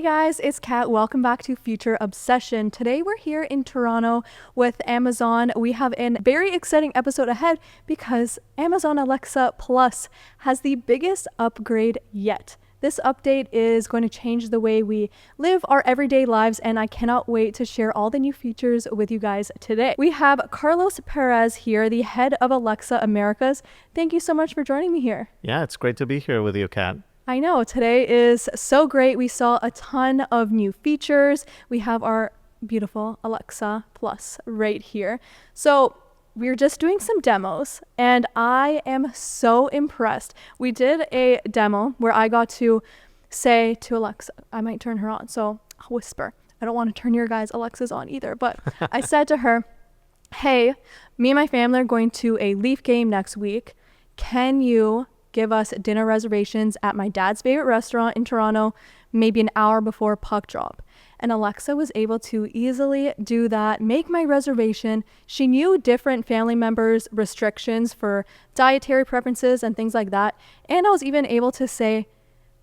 guys, it's Kat. Welcome back to Future Obsession. Today we're here in Toronto with Amazon. We have a very exciting episode ahead because Amazon Alexa Plus has the biggest upgrade yet. This update is going to change the way we live our everyday lives, and I cannot wait to share all the new features with you guys today. We have Carlos Perez here, the head of Alexa Americas. Thank you so much for joining me here. Yeah, it's great to be here with you, Kat. I know, today is so great. We saw a ton of new features. We have our beautiful Alexa Plus right here. So we're just doing some demos and I am so impressed. We did a demo where I got to say to Alexa, I might turn her on, so I'll whisper. I don't want to turn your guys' Alexas on either, but I said to her, hey, me and my family are going to a Leaf game next week. Can you give us dinner reservations at my dad's favorite restaurant in Toronto, maybe an hour before puck drop? And Alexa was able to easily do that, make my reservation. She knew different family members' restrictions for dietary preferences and things like that. And I was even able to say,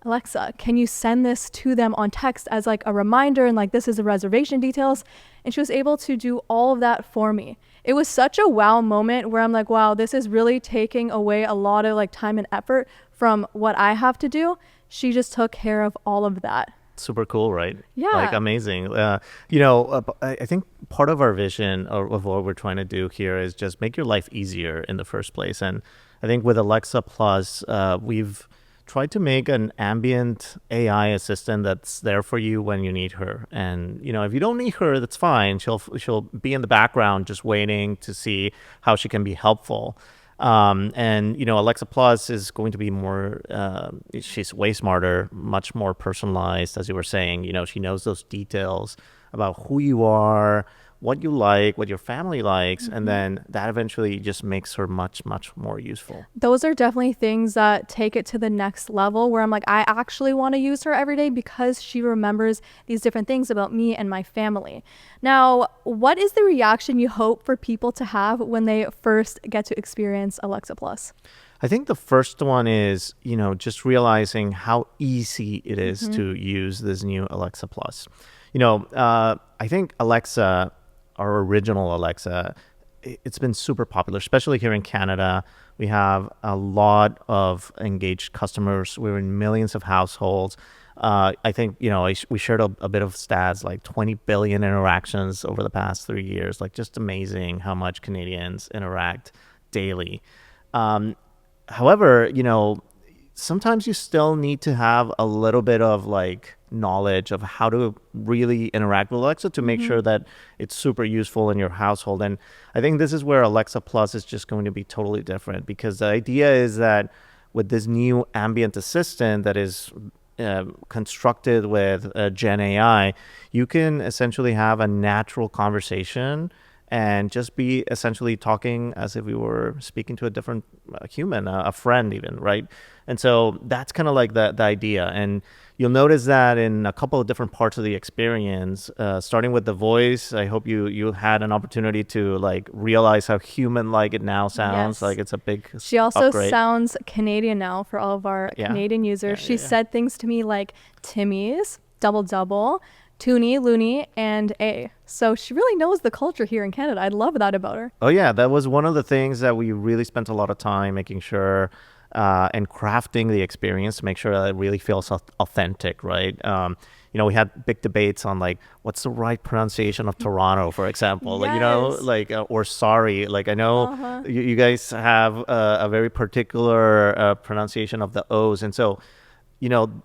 Alexa, can you send this to them on text as like a reminder and like this is the reservation details? And she was able to do all of that for me. It was such a wow moment where I'm like, wow, this is really taking away a lot of like time and effort from what I have to do. She just took care of all of that. Super cool, right? Yeah. Like amazing. I think part of our vision of what we're trying to do here is just make your life easier in the first place. And I think with Alexa Plus, we've tried to make an ambient AI assistant that's there for you when you need her. And, if you don't need her, that's fine. She'll be in the background just waiting to see how she can be helpful. Alexa Plus is going to be more, she's way smarter, much more personalized, as you were saying. She knows those details about who you are, what you like, what your family likes, and then that eventually just makes her much, much more useful. Those are definitely things that take it to the next level where I'm like, I actually want to use her every day because she remembers these different things about me and my family. Now, what is the reaction you hope for people to have when they first get to experience Alexa Plus? I think the first one is, just realizing how easy it is to use this new Alexa Plus. I think Alexa, our original Alexa, it's been super popular, especially here in Canada. We have a lot of engaged customers. We're in millions of households. I think, we shared a bit of stats, like 20 billion interactions over the past 3 years, like just amazing how much Canadians interact daily. However, sometimes you still need to have a little bit of like knowledge of how to really interact with Alexa to make sure that it's super useful in your household. And I think this is where Alexa Plus is just going to be totally different, because the idea is that with this new ambient assistant that is constructed with Gen AI, you can essentially have a natural conversation and just be essentially talking as if we were speaking to a different human, a friend even, right? And so that's kind of like the idea. And you'll notice that in a couple of different parts of the experience, starting with the voice. I hope you had an opportunity to like realize how human-like it now sounds. Yes. Like it's a big She also upgrade. sounds Canadian now for all of our Canadian users. She said things to me like Timmy's, double double, Toonie, Looney, and A. So she really knows the culture here in Canada. I love that about her. Oh yeah, that was one of the things that we really spent a lot of time making sure and crafting the experience to make sure that it really feels authentic, right? We had big debates on like what's the right pronunciation of Toronto, for example. Yes. Or sorry. Like I know you guys have a very particular pronunciation of the O's, and so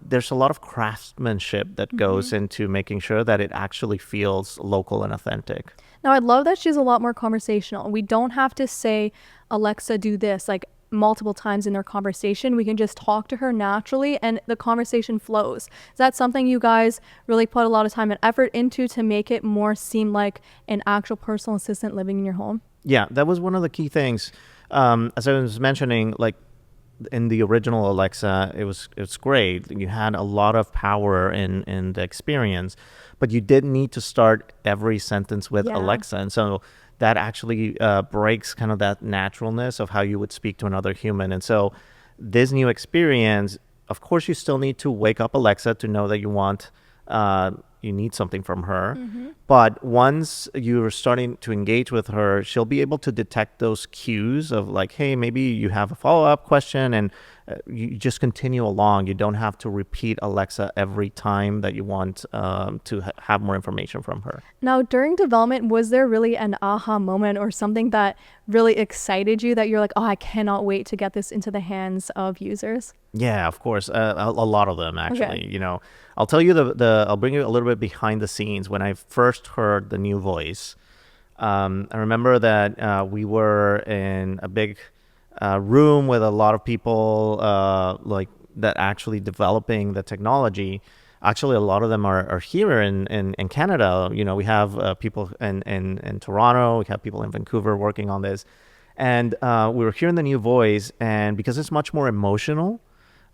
there's a lot of craftsmanship that goes into making sure that it actually feels local and authentic. Now, I love that she's a lot more conversational. We don't have to say, Alexa, do this, like multiple times in their conversation. We can just talk to her naturally and the conversation flows. Is that something you guys really put a lot of time and effort into to make it more seem like an actual personal assistant living in your home? Yeah, that was one of the key things. As I was mentioning, like, in the original Alexa, it's great. You had a lot of power in the experience, but you did need to start every sentence with Alexa. And so that actually breaks kind of that naturalness of how you would speak to another human. And so this new experience, of course, you still need to wake up Alexa to know that you want you need something from her. But once you're starting to engage with her, she'll be able to detect those cues of like, hey, maybe you have a follow-up question, and you just continue along. You don't have to repeat Alexa every time that you want to have more information from her. Now, during development, was there really an aha moment or something that really excited you that you're like, oh, I cannot wait to get this into the hands of users? Yeah, of course. A lot of them, actually. Okay. You know, I'll tell you I'll bring you a little bit behind the scenes. When I first heard the new voice, I remember that we were in a big room with a lot of people like that actually developing the technology. Actually, a lot of them are here in Canada. You know, we have people in Toronto, we have people in Vancouver working on this. And we were hearing the new voice, and because it's much more emotional,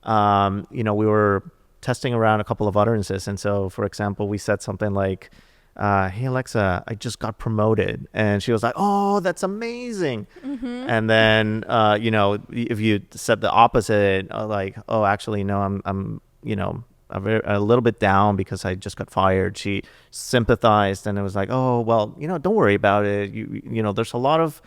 you know, we were testing around a couple of utterances. And so, for example, we said something like, hey, Alexa, I just got promoted. And she was like, oh, that's amazing. And then, you know, if you said the opposite, like, oh, actually, no, I'm you know, a little bit down because I just got fired. She sympathized, and it was like, oh, well, you know, don't worry about it. You know, there's a lot of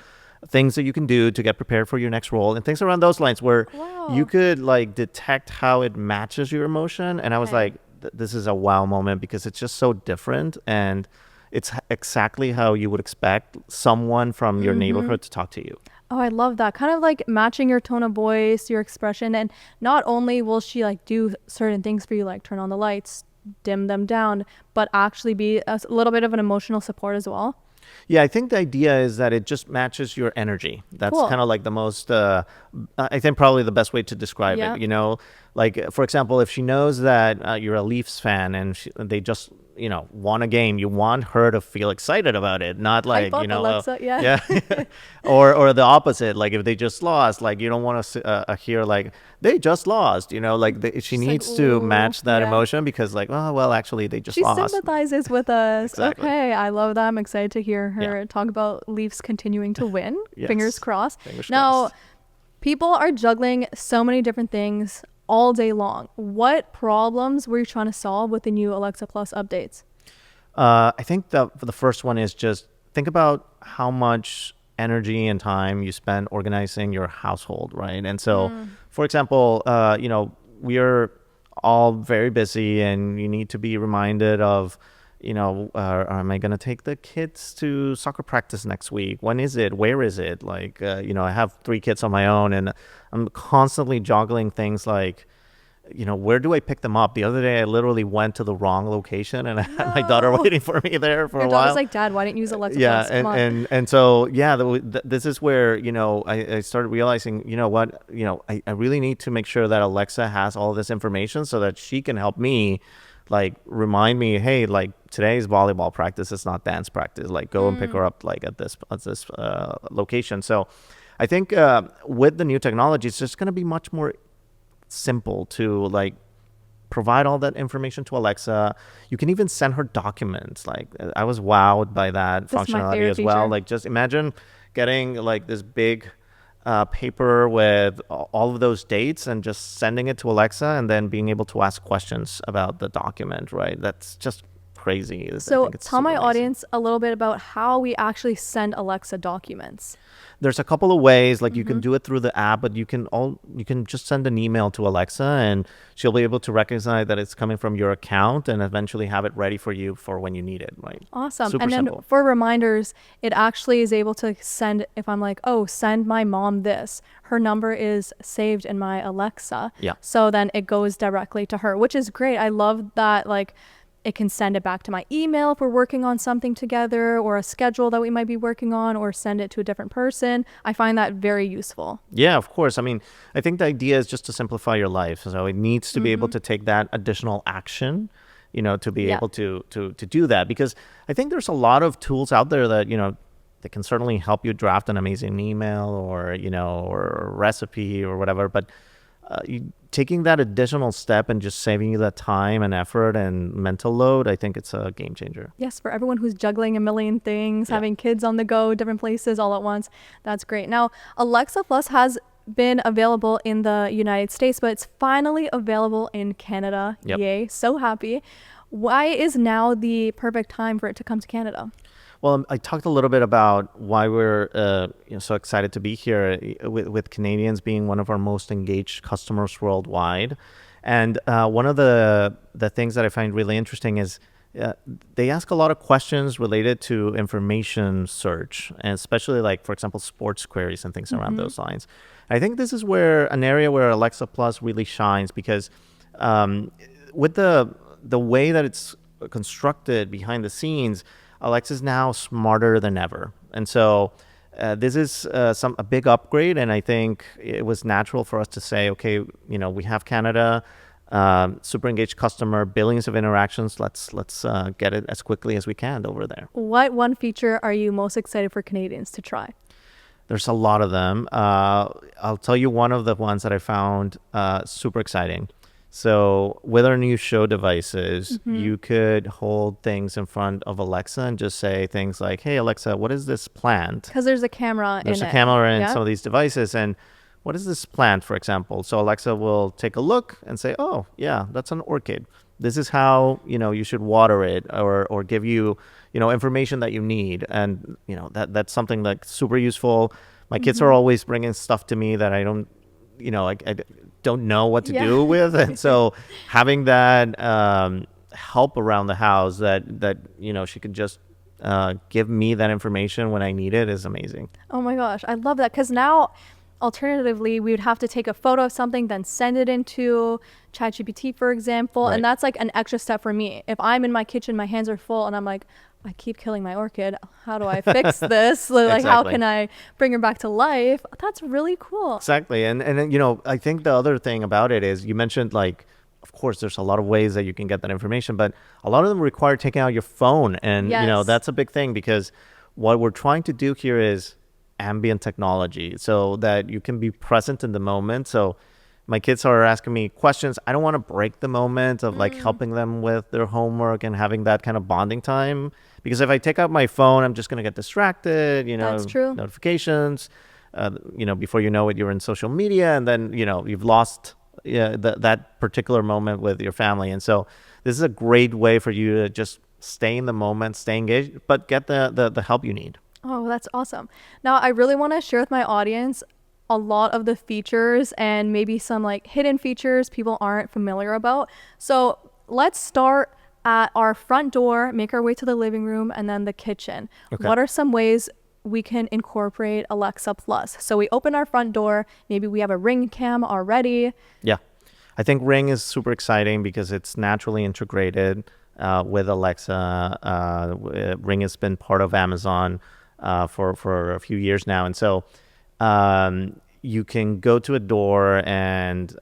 things that you can do to get prepared for your next role and things around those lines where you could like detect how it matches your emotion. And I was like, this is a wow moment because it's just so different, and it's exactly how you would expect someone from your neighborhood to talk to you. Oh, I love that. Kind of like matching your tone of voice, your expression. And not only will she like do certain things for you, like turn on the lights, dim them down, but actually be a little bit of an emotional support as well. Yeah, I think the idea is that it just matches your energy. That's Cool. kind of like the most, I think probably the best way to describe Yeah. it. You know, like for example, if she knows that you're a Leafs fan and they just, you know, won a game, you want her to feel excited about it, not like, Hype you up, know, Alexa. Yeah. yeah, or the opposite. Like if they just lost, like you don't want to hear like they just lost. You know, like she She's like, needs to ooh, match that yeah. emotion because like, oh well, actually they just She lost. sympathizes with us. Exactly. Okay, I love that. I'm excited to hear her Yeah. talk about Leafs continuing to win. Fingers Yes. crossed. Fingers Now, crossed. people are juggling so many different things all day long. What problems were you trying to solve with the new Alexa Plus updates? I think the first one is just think about how much energy and time you spend organizing your household, right? And so, for example, you know, we are all very busy, and you need to be reminded of, you know, am I going to take the kids to soccer practice next week? When is it? Where is it? Like, you know, I have 3 kids on my own, and I'm constantly juggling things like, you know, where do I pick them up? The other day, I literally went to the wrong location, and I had my daughter No. waiting for me there for Your a daughter's while. like, Dad, why didn't you use Alexa Yeah, Plus? Come on. and so yeah, this is where, you know, I started realizing, you know what, you know, I really need to make sure that Alexa has all this information so that she can help me, like remind me, hey, like today's volleyball practice, it's not dance practice. Like go and pick her up like at this location. So I think with the new technology, it's just going to be much more simple to like provide all that information to Alexa. You can even send her documents. Like I was wowed by that This is my functionality favorite as well. feature. Like just imagine getting like this big paper with all of those dates and just sending it to Alexa and then being able to ask questions about the document, right? That's just crazy. I So think it's tell super my amazing. audience a little bit about how we actually send Alexa documents. There's a couple of ways, like you can do it through the app, but you can just send an email to Alexa, and she'll be able to recognize that it's coming from your account and eventually have it ready for you for when you need it, right? Awesome. Super And then simple. for reminders, it actually is able to send, if I'm like, oh, send my mom this, her number is saved in my Alexa. Yeah. So then it goes directly to her, which is great. I love that, like, it can send it back to my email if we're working on something together or a schedule that we might be working on, or send it to a different person. I find that very useful. Yeah, of course. I mean, I think the idea is just to simplify your life. So it needs to be able to take that additional action, you know, to be Yeah. able to do that. Because I think there's a lot of tools out there that, you know, they can certainly help you draft an amazing email or, you know, or a recipe or whatever. But taking that additional step and just saving you that time and effort and mental load, I think it's a game changer. Yes, for everyone who's juggling a million things, Yeah. having kids on the go, different places all at once, that's great. Now, Alexa Plus has been available in the United States, but it's finally available in Canada. Yep. Yay, so happy. Why is now the perfect time for it to come to Canada? Well, I talked a little bit about why we're so excited to be here with Canadians being one of our most engaged customers worldwide. And one of the things that I find really interesting is they ask a lot of questions related to information search, and especially like, for example, sports queries and things around those lines. I think this is where an area where Alexa Plus really shines because with the way that it's constructed behind the scenes, Alexa's now smarter than ever. And so this is a big upgrade. And I think it was natural for us to say, okay, we have Canada, super engaged customer, billions of interactions. Let's get it as quickly as we can over there. What one feature are you most excited for Canadians to try? There's a lot of them. I'll tell you one of the ones that I found super exciting. So with our new show devices, you could hold things in front of Alexa and just say things like, hey, Alexa, what is this plant? Because there's a camera in it. There's a camera in some of these devices. And what is this plant, for example? So Alexa will take a look and say, oh, yeah, that's an orchid. This is how, you should water it or give you, information that you need. And, that's something like super useful. My kids are always bringing stuff to me that I don't, I don't know what to do with. And so having that help around the house that she could just give me that information when I need it is amazing. Oh my gosh, I love that. Because now, alternatively, we would have to take a photo of something, then send it into ChatGPT, for example. Right. And that's like an extra step for me. If I'm in my kitchen, my hands are full, and I'm like, I keep killing my orchid. How do I fix this? Like, how can I bring her back to life? That's really cool. Exactly. And I think the other thing about it is you mentioned, like, of course, there's a lot of ways that you can get that information, but a lot of them require taking out your phone. And, that's a big thing because what we're trying to do here is ambient technology so that you can be present in the moment. So my kids are asking me questions. I don't want to break the moment of like helping them with their homework and having that kind of bonding time. Because if I take out my phone, I'm just going to get distracted, That's true. Notifications, before you know it, you're in social media and then, you've lost that particular moment with your family. And so this is a great way for you to just stay in the moment, stay engaged, but get the help you need. Oh, that's awesome. Now, I really want to share with my audience a lot of the features and maybe some like hidden features people aren't familiar about. So let's start at our front door, make our way to the living room, and then the kitchen. Okay. What are some ways we can incorporate Alexa Plus? So we open our front door, maybe we have a Ring cam already. Yeah. I think Ring is super exciting because it's naturally integrated with Alexa. Ring has been part of Amazon for a few years now. And so you can go to a door and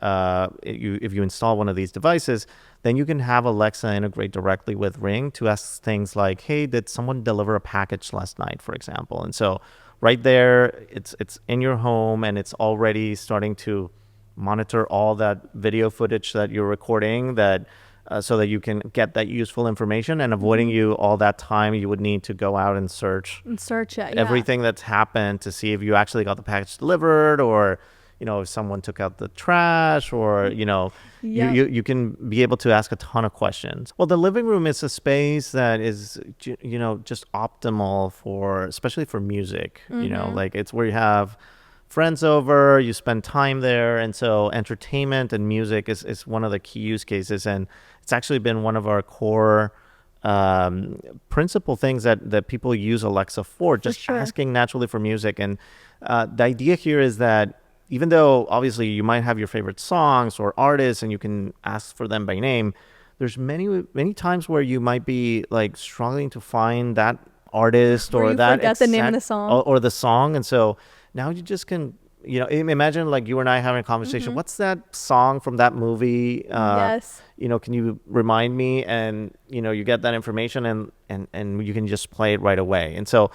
if you install one of these devices, then you can have Alexa integrate directly with Ring to ask things like, hey, did someone deliver a package last night, for example? And so right there, it's in your home and it's already starting to monitor all that video footage that you're recording so that you can get that useful information and avoiding you all that time you would need to go out and search everything that's happened to see if you actually got the package delivered or if someone took out the trash or you can be able to ask a ton of questions. Well, the living room is a space that is just optimal for especially for music. Like it's where you have friends over, you spend time there, and so entertainment and music is one of the key use cases, and it's actually been one of our core principal things that people use Alexa for just asking naturally for music. And the idea here is that even though obviously you might have your favorite songs or artists and you can ask for them by name, there's many times where you might be like struggling to find that artist or that forget the name of the song or the song. And so now you just can, imagine like you and I having a conversation. What's that song from that movie? Yes. Can you remind me? And, you get that information and you can just play it right away. And so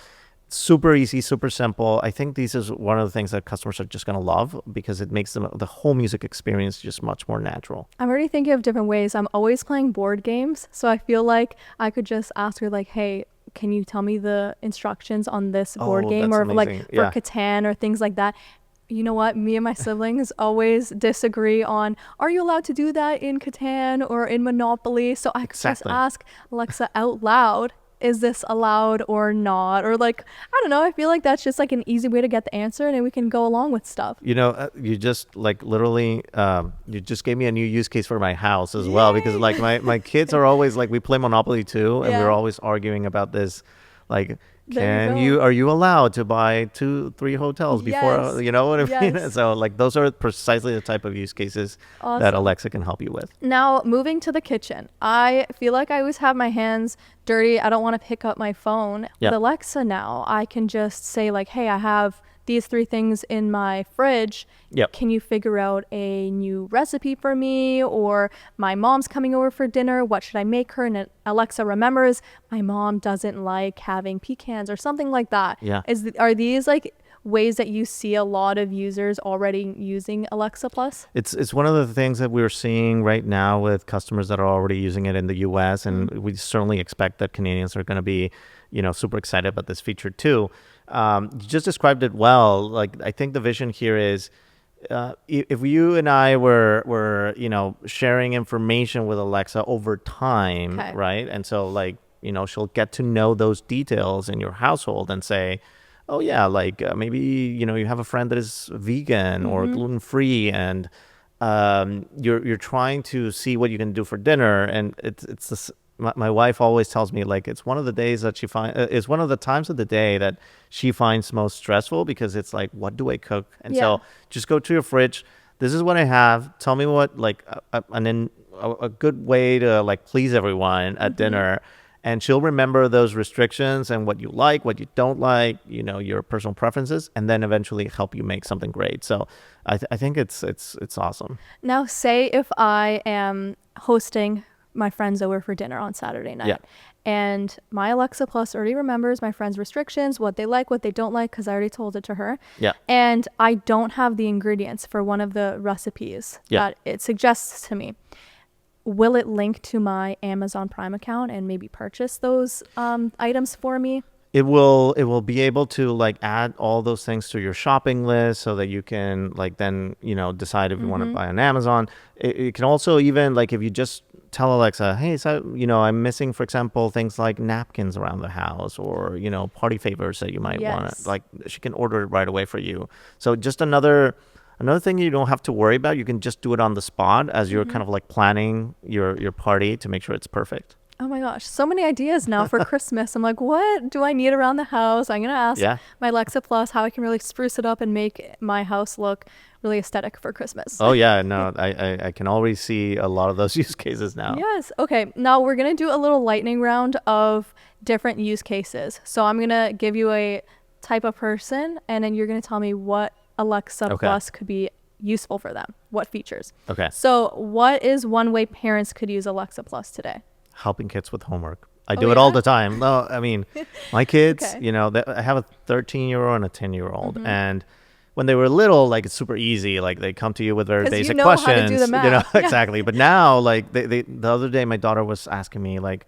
super easy, super simple. I think this is one of the things that customers are just going to love because it makes the whole music experience just much more natural. I'm already thinking of different ways. I'm always playing board games. So I feel like I could just ask her like, hey, can you tell me the instructions on this board game or amazing. like for Catan or things like that? You know what? Me and my siblings always disagree on, are you allowed to do that in Catan or in Monopoly? So I could just Exactly. ask Alexa out loud, is this allowed or not? Or like, I don't know. I feel like that's just like an easy way to get the answer and then we can go along with stuff. You know, you just like literally, you just gave me a new use case for my house as well, because Yay! like my kids are always like, we play Monopoly too, and we're Yeah. always arguing about this, like, There you go. are you allowed to buy 2, 3 hotels before, Yes. you know what I mean? Yes. So like those are precisely the type of use cases that Awesome. Alexa can help you with. Now, moving to the kitchen, I feel like I always have my hands dirty. I don't want to pick up my phone. Yeah. With Alexa now, I can just say, like, hey, I have these 3 things in my fridge. Yep. Can you figure out a new recipe for me? Or my mom's coming over for dinner. What should I make her? And Alexa remembers my mom doesn't like having pecans or something like that. Yeah. Are these like ways that you see a lot of users already using Alexa Plus? It's one of the things that we're seeing right now with customers that are already using it in the US, and we certainly expect that Canadians are going to be, you know, super excited about this feature too. You just described it well. Like, I think the vision here is, if you and I were you know, sharing information with Alexa over time, Okay. right? And so like, you know, she'll get to know those details in your household and say, oh yeah, like maybe, you know, you have a friend that is vegan or gluten free, and you're trying to see what you can do for dinner, and it's this. My wife always tells me, like, it's one of the days that it's one of the times of the day that she finds most stressful, because it's like, what do I cook? And Yeah. so just go to your fridge. This is what I have. Tell me what, like, a good way to like please everyone at dinner. And she'll remember those restrictions and what you like, what you don't like, you know, your personal preferences, and then eventually help you make something great. So I think it's awesome. Now, say if I am hosting my friends over for dinner on Saturday night, Yeah. and my Alexa Plus already remembers my friends' restrictions, what they like, what they don't like, because I already told it to her. Yeah. And I don't have the ingredients for one of the recipes Yeah. that it suggests to me. Will it link to my Amazon Prime account and maybe purchase those items for me? It will be able to like add all those things to your shopping list, so that you can like then, you know, decide if you want to buy on Amazon. It can also, even like, if you just tell Alexa, hey, so, you know, I'm missing, for example, things like napkins around the house, or, you know, party favors that you might want Yes. to, like, she can order it right away for you. So just another thing you don't have to worry about. You can just do it on the spot as you're kind of like planning your party to make sure it's perfect. Oh my gosh, so many ideas now for Christmas. I'm like, what do I need around the house? I'm going to ask Yeah. my Alexa Plus how I can really spruce it up and make my house look really aesthetic for Christmas. Oh yeah, no, I can already see a lot of those use cases now. Yes. Okay. Now we're going to do a little lightning round of different use cases. So I'm going to give you a type of person, and then you're going to tell me what Alexa Okay. Plus could be useful for them. What features? Okay. So what is one way parents could use Alexa Plus today? Helping kids with homework. I Oh, do it all yeah? the time. No, I mean, my kids, Okay. you know, I have a 13-year-old and a 10-year-old, and when they were little, like, it's super easy. Like, they come to you with very 'Cause you basic know how to do questions, the you know, math. Yeah. exactly. But now, like, the other day, my daughter was asking me, like,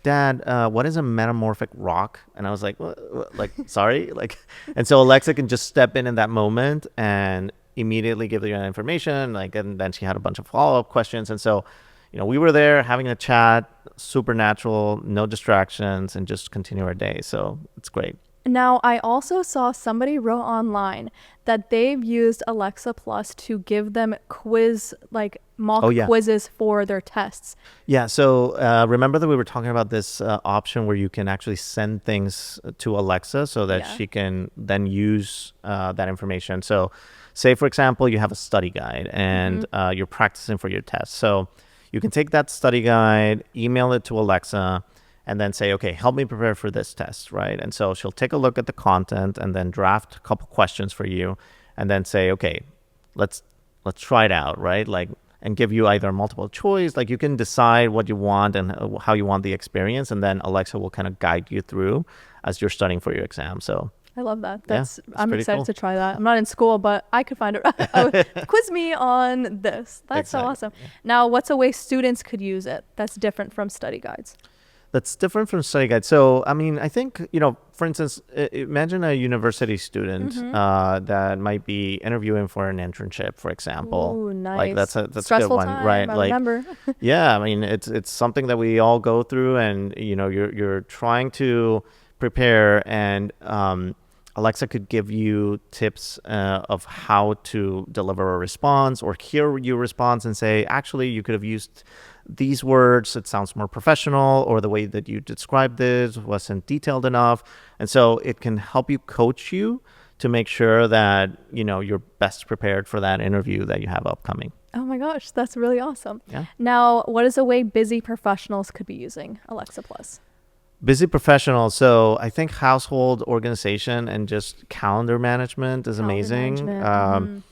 Dad, what is a metamorphic rock? And I was like, what? Like, sorry, like, and so Alexa can just step in that moment and immediately give you that information. Like, and then she had a bunch of follow-up questions, and so, you know, we were there having a chat, super natural, no distractions, and just continue our day. So it's great. Now, I also saw somebody wrote online that they've used Alexa Plus to give them mock Oh, yeah. quizzes for their tests. Yeah. So remember that we were talking about this option where you can actually send things to Alexa so that Yeah. she can then use that information. So say, for example, you have a study guide and you're practicing for your test. So you can take that study guide, email it to Alexa, and then say, okay, help me prepare for this test, right? And so she'll take a look at the content and then draft a couple questions for you, and then say, okay, let's try it out, right? Like, and give you either multiple choice, like you can decide what you want and how you want the experience, and then Alexa will kind of guide you through as you're studying for your exam. So I love that. Yeah, I'm pretty excited cool. to try that. I'm not in school, but I could find it. Quiz me on this. That's so Exactly. awesome. Now, what's a way students could use it that's different from study guides? That's different from study guide. So, I mean, I think, for instance, imagine a university student that might be interviewing for an internship, for example. Ooh, Like nice. that's a good Stressful one, right? time, I Like, remember. yeah, I mean, it's something that we all go through, and you're trying to prepare, and Alexa could give you tips of how to deliver a response, or hear your response and say, actually, you could have used these words. It sounds more professional, or the way that you described this wasn't detailed enough. And so it can help you, coach you to make sure that, you're best prepared for that interview that you have upcoming. Oh my gosh, that's really awesome. Yeah. Now, what is a way busy professionals could be using Alexa Plus? Busy professional. So I think household organization and just calendar management is Calendar amazing. management,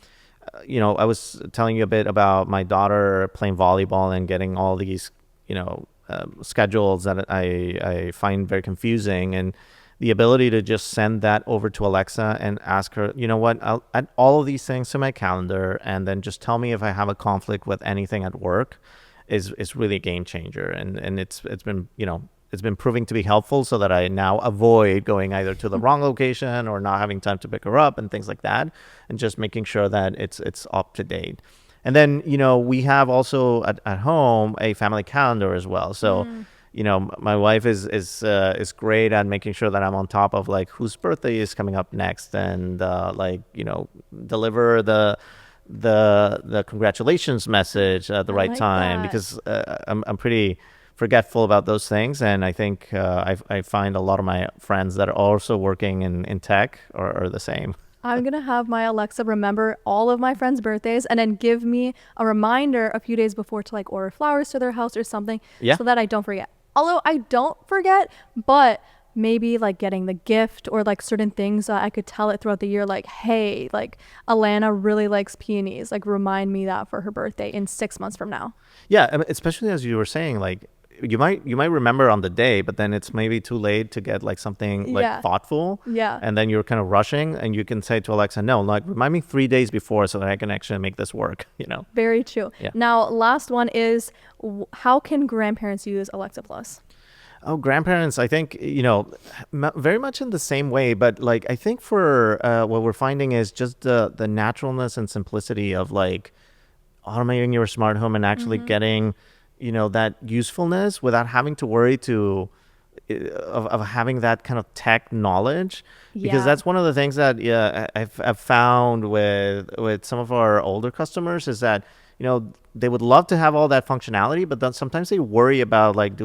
I was telling you a bit about my daughter playing volleyball and getting all these, schedules that I find very confusing, and the ability to just send that over to Alexa and ask her, I'll add all of these things to my calendar, and then just tell me if I have a conflict with anything at work is really a game changer. And it's been, it's been proving to be helpful, so that I now avoid going either to the wrong location or not having time to pick her up and things like that, and just making sure that it's up to date. And then, we have also at home a family calendar as well. So, my wife is great at making sure that I'm on top of like whose birthday is coming up next, and deliver the congratulations message at the I right like time, that. because I'm pretty forgetful about those things. And I think I find a lot of my friends that are also working in tech are the same. I'm going to have my Alexa remember all of my friends' birthdays and then give me a reminder a few days before to like order flowers to their house or something, Yeah. so that I don't forget. Although I don't forget, but maybe like getting the gift or like certain things, I could tell it throughout the year, like, hey, like Alana really likes peonies. Like, remind me that for her birthday in 6 months from now. Yeah, I mean, especially as you were saying, like you might remember on the day, but then it's maybe too late to get like something like Yeah. thoughtful, Yeah. and then you're kind of rushing, and you can say to Alexa, no, like remind me 3 days before, so that I can actually make this work. Very true. Yeah. Now, last one is how can grandparents use Alexa Plus? Oh, grandparents, I think, very much in the same way, but like I think for what we're finding is just the naturalness and simplicity of like automating your smart home and actually getting, that usefulness without having to worry of having that kind of tech knowledge. Because Yeah. that's one of the things that I've found with some of our older customers is that, they would love to have all that functionality, but then sometimes they worry about like,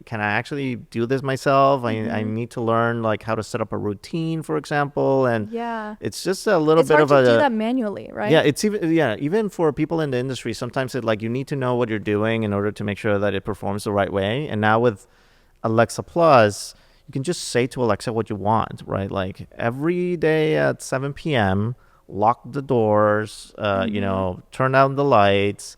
can I actually do this myself? I need to learn like how to set up a routine, for example. And Yeah. it's just a little It's bit hard of to do a, that manually, right? yeah, it's even for people in the industry, sometimes it like you need to know what you're doing in order to make sure that it performs the right way. And now with Alexa Plus, you can just say to Alexa what you want, right? Like every day at 7 p.m., lock the doors, turn down the lights,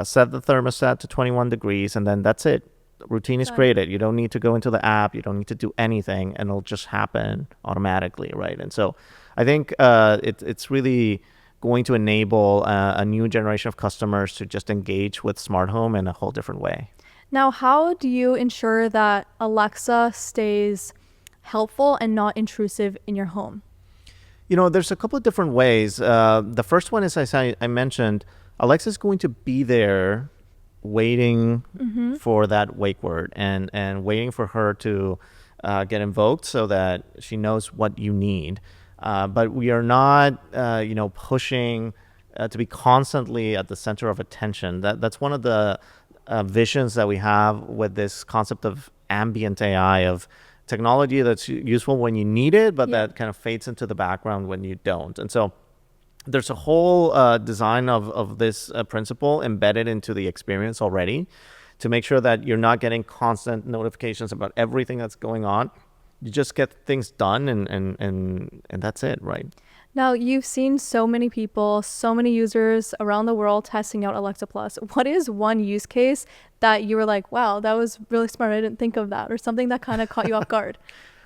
set the thermostat to 21 degrees, and then that's it. Routine is Done. created. You don't need to go into the app. You don't need to do anything, and it'll just happen automatically, right? And so I think it's really going to enable a new generation of customers to just engage with smart home in a whole different way. Now, how do you ensure that Alexa stays helpful and not intrusive in your home? There's a couple of different ways. The first one is, as I mentioned, Alexa's going to be there waiting for that wake word, and waiting for her to get invoked, so that she knows what you need. But we are not, pushing to be constantly at the center of attention. That's one of the visions that we have with this concept of ambient AI, of technology that's useful when you need it, but Yeah. that kind of fades into the background when you don't. And so there's a whole design of this principle embedded into the experience already, to make sure that you're not getting constant notifications about everything that's going on. You just get things done, and that's it, right? Now, you've seen so many people, so many users around the world testing out Alexa Plus. What is one use case that you were like, wow, that was really smart, I didn't think of that, or something that kind of caught you off guard?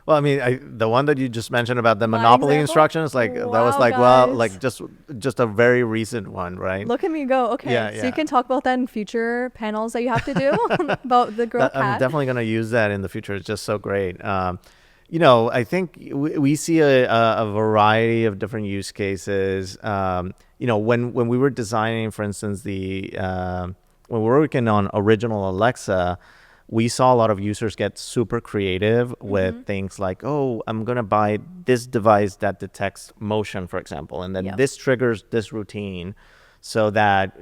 Well, I mean, the one that you just mentioned about the My Monopoly example? instructions, like that was Wow, like, well, guys. like just a very recent one, right? Look at me go. Yeah, Okay, so you yeah. can talk about that in future panels that you have to do about the girl I'm cat. definitely going to use that in the future. It's just so great. I think we see a variety of different use cases. When we were designing, for instance, when we were working on original Alexa, we saw a lot of users get super creative with things like, oh, I'm going to buy this device that detects motion, for example, and then Yep. this triggers this routine so that,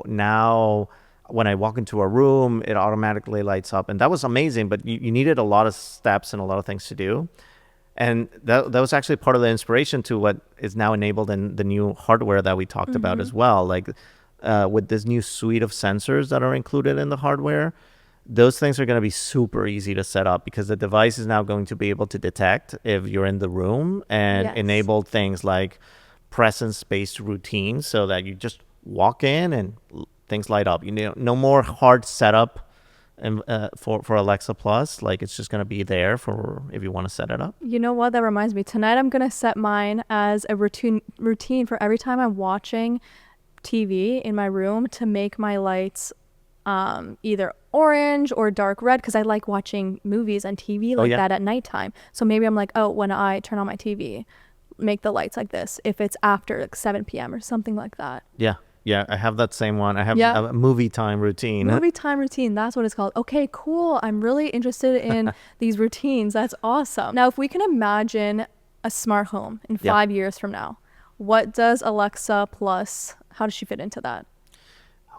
now when I walk into a room, it automatically lights up. And that was amazing, but you needed a lot of steps and a lot of things to do. And that was actually part of the inspiration to what is now enabled in the new hardware that we talked about as well. Like with this new suite of sensors that are included in the hardware, those things are going to be super easy to set up because the device is now going to be able to detect if you're in the room and Yes. enable things like presence-based routines so that you just walk in and things light up. No more hard setup for Alexa Plus. Like it's just going to be there for if you want to set it up. You know what? That reminds me. Tonight I'm gonna set mine as a routine for every time I'm watching TV in my room to make my lights either orange or dark red because I like watching movies and TV Oh like yeah, that at nighttime. So maybe I'm like, oh, when I turn on my TV, make the lights like this if it's after like 7 p.m. or something like that. yeah, yeah. I have that same one. I have Yeah. a movie time routine. Movie time routine, that's what it's called. Okay, cool. I'm really interested in these routines. That's awesome. Now, if we can imagine a smart home in Yeah. 5 years from now, what does Alexa Plus, how does she fit into that?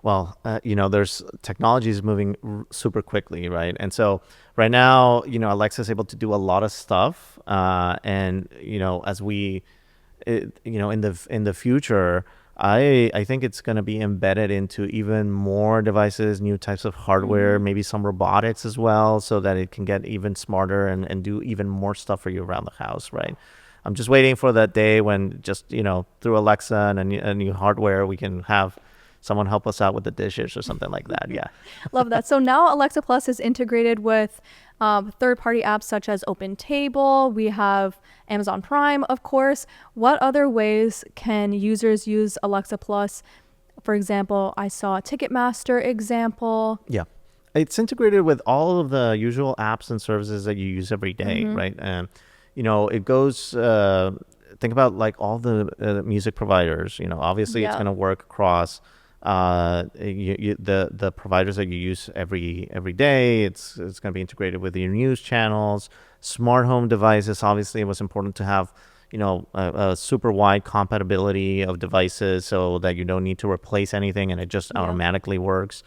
Well, there's technology is moving super quickly, right? And so right now, Alexa is able to do a lot of stuff, and as in the future, I think it's going to be embedded into even more devices, new types of hardware, maybe some robotics as well, so that it can get even smarter and do even more stuff for you around the house, right? I'm just waiting for that day when just through Alexa and a new hardware we can have someone help us out with the dishes or something like that. Yeah. Love that. So now Alexa Plus is integrated with third-party apps such as OpenTable. We have Amazon Prime, of course. What other ways can users use Alexa Plus? For example, I saw a Ticketmaster example. Yeah. It's integrated with all of the usual apps and services that you use every day, right? And, it goes, think about like all the music providers, obviously it's Yeah. going to work across the providers that you use every day. It's going to be integrated with your news channels, smart home devices. Obviously, it was important to have a super wide compatibility of devices so that you don't need to replace anything and it just Yeah. automatically works.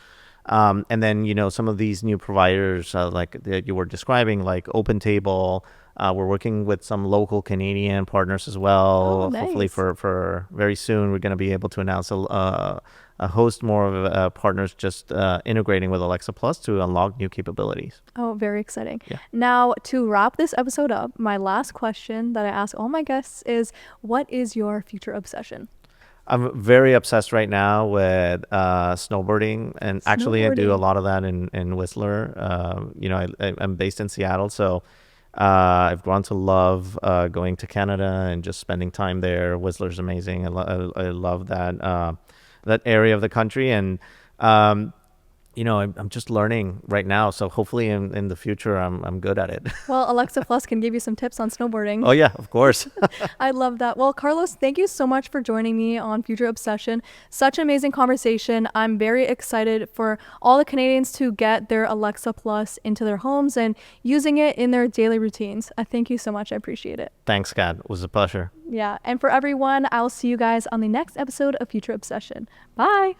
And then some of these new providers like that you were describing, like OpenTable. We're working with some local Canadian partners as well. Oh, Hopefully, nice. for very soon, we're going to be able to announce a host more of partners just integrating with Alexa Plus to unlock new capabilities. Oh, very exciting. Yeah. Now, to wrap this episode up, my last question that I ask all my guests is, what is your future obsession? I'm very obsessed right now with snowboarding, and actually I do a Snowboarding. lot of that in Whistler. I'm based in Seattle, so I've grown to love going to Canada and just spending time there. Whistler's amazing. I love that area of the country, and I'm just learning right now. So hopefully in the future I'm good at it. Well, Alexa Plus can give you some tips on snowboarding. Oh yeah, of course. I love that. Well, Carlos, thank you so much for joining me on Future Obsession. Such an amazing conversation. I'm very excited for all the Canadians to get their Alexa Plus into their homes and using it in their daily routines. Thank you so much. I appreciate it. Thanks, Scott. It was a pleasure. Yeah. And for everyone, I'll see you guys on the next episode of Future Obsession. Bye.